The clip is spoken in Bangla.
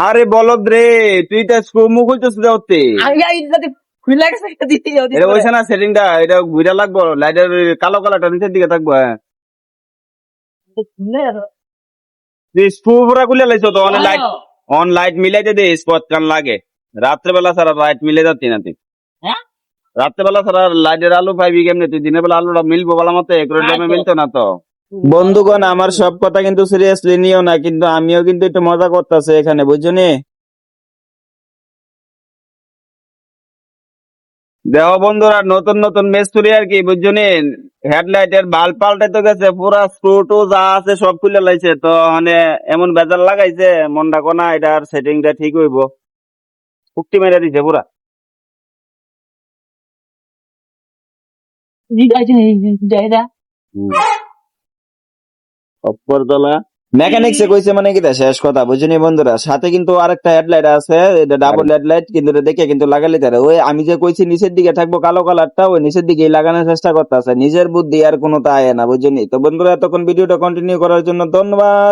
আরে বলদ রে, তুই তো মুখ হইতেছিস ওতে। আমি এই যদি খুলে গেছে দিতে এটা হইছে না সেটিংটা, এটা ঘুরে লাগবো, লাইটের কালো কালারটা নিচের দিকে থাকবো। হ্যাঁ, তুই স্ক্রু পুরা খুলে লাইছো তো, অন লাইট মিলাইতে দে, স্পট কান লাগে। রাত্রেবেলা ছাড়া লাইট মিলে যাচ্ছি না তুই। হ্যাঁ রাত্রেবেলা ছাড়া লাইটের আলো পাইবি কেমনে তুই? দিনের বেলা আলোটা মিলবো বলা মতো, একরের টাইমে মিলতো না তো। বন্ধুগণ, আমার সব কথা কিন্তু সিরিয়াসলি নিও না, কিন্তু আমিও কিন্তু একটু মজা করতেছি এখানে, বুঝছো নি? দেখো বন্ধুরা, নতুন নতুন মিস্ত্রি আর কি, বুঝছো নি? হেডলাইটের বাল্ব পাল্টাইতে গেছে, পুরা স্ক্রু টু যা আছে সব খুলে লাইছে, তো মানে এমন বেজার লাগাইছে, মনটা কোনা এটার সেটিংটা ঠিক হইব, পুকটি মেরে দিছে পুরা। অপরতলা মেকানিক্সে কইছে মানে কি শেষ কথা, বুঝিনি বন্ধুরা? সাথে কিন্তু আরেকটা হেডলাইট আছে, এটা ডাবল হেডলাইট, কিন্তু এটা দেখে কিন্তু লাগালে তারা ওই আমি যে কইছি নিচের দিকে থাকবো কালো কালারটা, ওই নিচের দিকে লাগানোর চেষ্টা করতেছে, নিজের বুদ্ধি আর কোনো তা আয় না, বুঝিনি? তো বন্ধুরা, এতক্ষণ ভিডিওটা কন্টিনিউ করার জন্য ধন্যবাদ।